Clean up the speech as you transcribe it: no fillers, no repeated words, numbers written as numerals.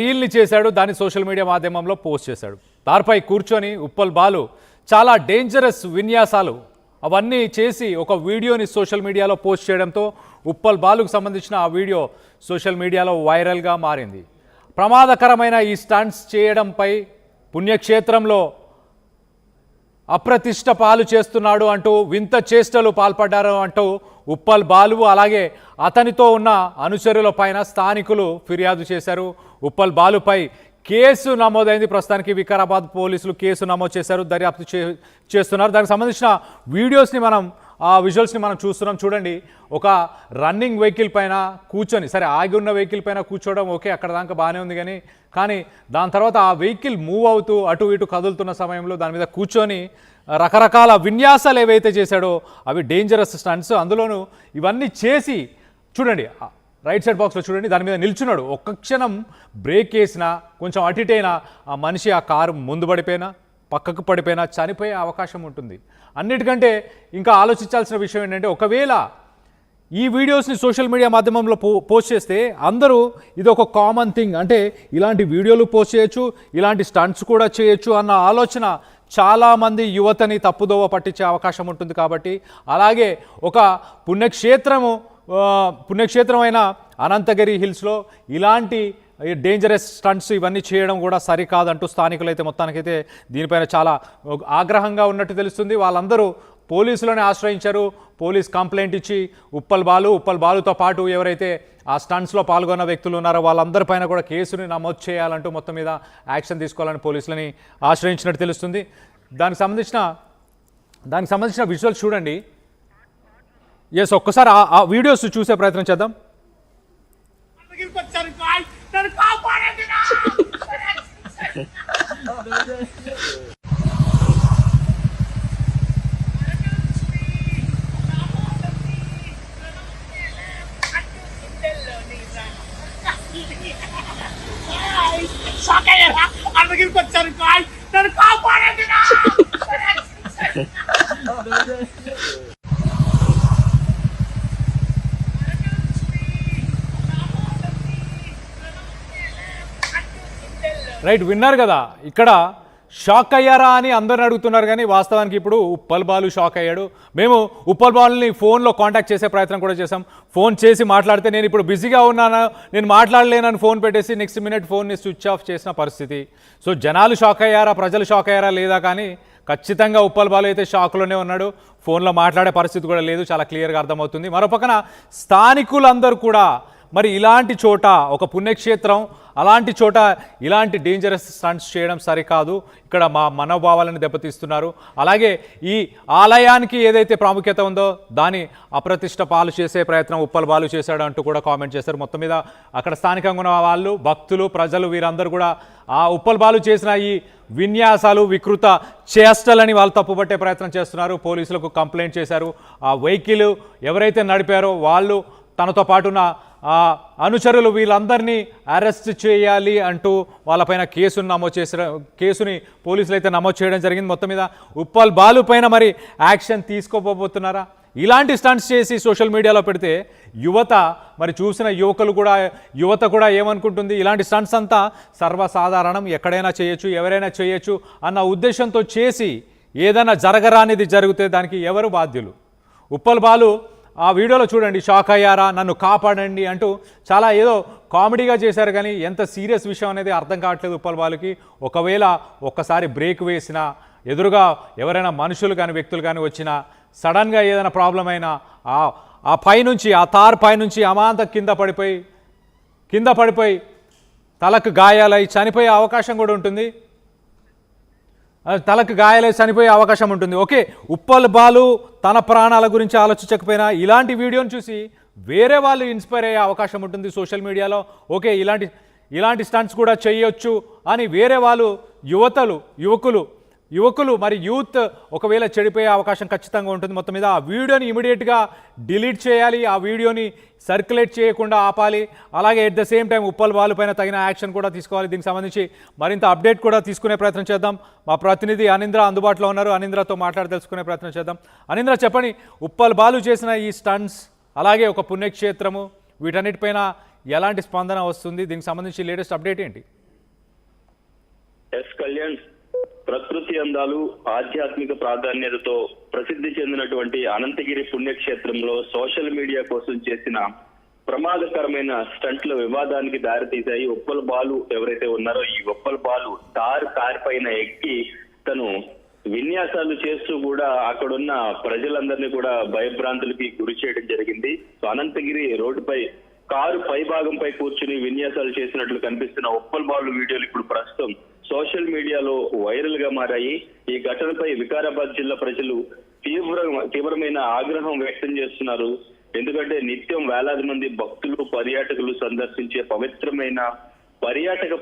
రీల్ని చేశాడు, దాన్ని social media మాధ్యమంలో పోస్ట్ చేశాడు. దానిపై కూర్చొని ఉప్పల్ బాలు చాలా డేంజరస్ విన్యాసాలు అవన్నీ చేసి ఒక వీడియోని సోషల్ మీడియాలో పోస్ట్ చేయడంతో ఉప్పల్ బాలుకు సంబంధించిన ఆ వీడియో సోషల్ మీడియాలో వైరల్గా మారింది. ప్రమాదకరమైన ఈ స్టంట్స్ చేయడంపై పుణ్యక్షేత్రంలో అప్రతిష్ట పాలు చేస్తున్నాడు అంటూ వింత చేష్టలు పాల్పడ్డారు అంటూ ఉప్పల్ బాలు అలాగే అతనితో ఉన్న అనుచరుల పైన స్థానికులు ఫిర్యాదు చేశారు. ఉప్పల్ బాలుపై కేసు నమోదైంది. ప్రస్తుతానికి వికారాబాద్ పోలీసులు కేసు నమోదు చేశారు, దర్యాప్తు చేస్తున్నారు. దానికి సంబంధించిన వీడియోస్ని ఆ విజువల్స్ని మనం చూస్తున్నాం. చూడండి, ఒక రన్నింగ్ వెహికల్ పైన కూర్చొని, సరే ఆగి ఉన్న వెహికల్ పైన కూర్చోవడం ఓకే, అక్కడ దాకా బాగానే ఉంది, కానీ దాని తర్వాత ఆ వెహికల్ మూవ్ అవుతూ అటు ఇటు కదులుతున్న సమయంలో దాని మీద కూర్చొని రకరకాల విన్యాసాలు ఏవైతే చేశాడో అవి డేంజరస్ స్టంట్స్. అందులోనూ ఇవన్నీ చేసి చూడండి, రైట్ సైడ్ బాక్స్లో చూడండి, దాని మీద నిల్చున్నాడు. ఒక్క క్షణం బ్రేక్ వేసినా, కొంచెం అటు ఇటైనా ఆ మనిషి ఆ కారు ముందు పడిపోయినా పక్కకు పడిపోయినా చనిపోయే అవకాశం ఉంటుంది. అన్నిటికంటే ఇంకా ఆలోచించాల్సిన విషయం ఏంటంటే, ఒకవేళ ఈ వీడియోస్ని సోషల్ మీడియా మాధ్యమంలో పోస్ట్ చేస్తే అందరూ ఇది ఒక కామన్ థింగ్, అంటే ఇలాంటి వీడియోలు పోస్ట్ చేయొచ్చు, ఇలాంటి స్టంట్స్ కూడా చేయొచ్చు అన్న ఆలోచన చాలామంది యువతని తప్పుదోవ పట్టించే అవకాశం ఉంటుంది. కాబట్టి అలాగే ఒక పుణ్యక్షేత్రమైన అనంతగిరి హిల్స్లో ఇలాంటి డేంజరస్ స్టంట్స్ ఇవన్నీ చేయడం కూడా సరికాదంటూ స్థానికులైతే మొత్తానికైతే దీనిపైన చాలా ఆగ్రహంగా ఉన్నట్టు తెలుస్తుంది. వాళ్ళందరూ పోలీసులను ఆశ్రయించారు. పోలీస్ కంప్లైంట్ ఇచ్చి ఉప్పల్ బాలుతో పాటు ఎవరైతే ఆ స్టంట్స్లో పాల్గొన్న వ్యక్తులు ఉన్నారో వాళ్ళందరిపైన కూడా కేసుని నమోదు చేయాలంటూ మొత్తం మీద యాక్షన్ తీసుకోవాలని పోలీసులని ఆశ్రయించినట్టు తెలుస్తుంది. దానికి సంబంధించిన విజువల్స్ చూడండి. ఎస్, ఒక్కసారి ఆ వీడియోస్ చూసే ప్రయత్నం చేద్దాం. రైట్, విన్నారు కదా. ఇక్కడ షాక్ అయ్యారా అని అందరిని అడుగుతున్నారు, కానీ వాస్తవానికి ఇప్పుడు ఉప్పల్ బాలు షాక్ అయ్యాడు. మేము ఉప్పల్ బాలుని ఫోన్లో కాంటాక్ట్ చేసే ప్రయత్నం కూడా చేసాం. ఫోన్ చేసి మాట్లాడితే నేను ఇప్పుడు బిజీగా ఉన్నాను, నేను మాట్లాడలేనని ఫోన్ పెట్టేసి నెక్స్ట్ మినిట్ ఫోన్ని స్విచ్ ఆఫ్ చేసిన పరిస్థితి. సో జనాలు షాక్ అయ్యారా, ప్రజలు షాక్ అయ్యారా లేదా, కానీ ఖచ్చితంగా ఉప్పల్ బాలు అయితే షాక్లోనే ఉన్నాడు. ఫోన్లో మాట్లాడే పరిస్థితి కూడా లేదు, చాలా క్లియర్గా అర్థమవుతుంది. మరోపక్కన స్థానికులందరూ కూడా మరి ఇలాంటి చోట, ఒక పుణ్యక్షేత్రం అలాంటి చోట ఇలాంటి డేంజరస్ స్టంట్స్ చేయడం సరికాదు, ఇక్కడ మా మనోభావాలను దెబ్బతీస్తున్నారు. అలాగే ఈ ఆలయానికి ఏదైతే ప్రాముఖ్యత ఉందో దాన్ని అప్రతిష్ట పాలు చేసే ప్రయత్నం ఉప్పల్ బాలు చేశాడు అంటూ కూడా కామెంట్ చేశారు. మొత్తం మీద అక్కడ స్థానికంగా ఉన్న వాళ్ళు, భక్తులు, ప్రజలు వీరందరూ కూడా ఆ ఉప్పల్ బాలు చేసిన ఈ విన్యాసాలు, వికృత చేష్టలని వాళ్ళు తప్పుపట్టే ప్రయత్నం చేస్తున్నారు. పోలీసులకు కంప్లైంట్ చేశారు. ఆ వెహికల్ ఎవరైతే నడిపారో వాళ్ళు, తనతో పాటున్న అనుచరులు వీళ్ళందరినీ అరెస్ట్ చేయాలి అంటూ వాళ్ళపైన కేసుని పోలీసులు అయితే నమోదు చేయడం జరిగింది. మొత్తం మీద ఉప్పల్ బాలు పైన మరి యాక్షన్ తీసుకోబోతున్నారా? ఇలాంటి స్టంట్స్ చేసి సోషల్ మీడియాలో పెడితే మరి చూసిన యువత కూడా ఏమనుకుంటుంది, ఇలాంటి స్టంట్స్ అంతా సర్వసాధారణం, ఎక్కడైనా చేయొచ్చు, ఎవరైనా చేయొచ్చు అన్న ఉద్దేశంతో చేసి ఏదైనా జరగరానిది జరిగితే దానికి ఎవరు బాధ్యులు? ఉప్పల్ బాలు ఆ వీడియోలో చూడండి, షాక్ అయ్యారా, నన్ను కాపాడండి అంటూ చాలా ఏదో కామెడీగా చేశారు, కానీ ఎంత సీరియస్ విషయం అనేది అర్థం కావట్లేదు ఉప్పల్ బాలుకి. ఒకవేళ ఒక్కసారి బ్రేక్ వేసినా, ఎదురుగా ఎవరైనా మనుషులు కానీ వ్యక్తులు కానీ వచ్చినా, సడన్గా ఏదైనా ప్రాబ్లం అయినా ఆ పైనుంచి, ఆ తార్ పైనుంచి అమాంతం కింద పడిపోయి తలకు గాయాలై చనిపోయే అవకాశం కూడా ఉంటుంది. చనిపోయే అవకాశం ఉంటుంది. ఓకే, ఉప్పల్ బాలు తన ప్రాణాల గురించి ఆలోచించకపోయినా ఇలాంటి వీడియోని చూసి వేరే వాళ్ళు ఇన్స్పైర్ అయ్యే అవకాశం ఉంటుంది సోషల్ మీడియాలో. ఓకే, ఇలాంటి స్టంట్స్ కూడా చేయొచ్చు అని వేరే వాళ్ళు, యువకులు మరి యూత్ ఒకవేళ చెడిపోయే అవకాశం ఖచ్చితంగా ఉంటుంది. మొత్తం మీద ఆ వీడియోని ఇమీడియట్గా డిలీట్ చేయాలి, ఆ వీడియోని సర్క్యులేట్ చేయకుండా ఆపాలి. అలాగే at the same time Uppal Balu పైన తగిన యాక్షన్ కూడా తీసుకోవాలి. దీనికి సంబంధించి మరింత అప్డేట్ కూడా తీసుకునే ప్రయత్నం చేద్దాం. మా ప్రతినిధి అనింద్ర అందుబాటులో ఉన్నారు, అనింద్రతో మాట్లాడి తెలుసుకునే ప్రయత్నం చేద్దాం. అనింద్ర, చెప్పండి, ఉప్పల్ బాలు చేసిన ఈ స్టంట్స్, అలాగే ఒక పుణ్యక్షేత్రము, వీటన్నిటిపైన ఎలాంటి స్పందన వస్తుంది? దీనికి సంబంధించి లేటెస్ట్ అప్డేట్ ఏంటి? ఎస్ కళ్యాణ్, ప్రకృతి అందాలు ఆధ్యాత్మిక ప్రాధాన్యతతో ప్రసిద్ధి చెందినటువంటి అనంతగిరి పుణ్యక్షేత్రంలో సోషల్ మీడియా కోసం చేసిన ప్రమాదకరమైన స్టంట్ల వివాదానికి దారితీశాయి. ఉప్పల్ బాలు ఎవరైతే ఉన్నారో ఈ ఉప్పల్ బాలు కార్ పైన ఎక్కి తను విన్యాసాలు చేస్తూ కూడా అక్కడున్న ప్రజలందరినీ కూడా భయభ్రాంతులకి గురి చేయడం జరిగింది. సో అనంతగిరి రోడ్డుపై కారు పైభాగంపై కూర్చుని విన్యాసాలు చేసినట్లు కనిపిస్తున్న ఉప్పల్ బాలు వీడియోలు ఇప్పుడు ప్రస్తుతం సోషల్ మీడియాలో వైరల్ గా మారాయి. ఈ ఘటనపై వికారాబాద్ జిల్లా ప్రజలు తీవ్రమైన ఆగ్రహం వ్యక్తం చేస్తున్నారు. ఎందుకంటే నిత్యం వేలాది మంది భక్తులు పర్యాటకులు సందర్శించే పవిత్రమైన పర్యాటక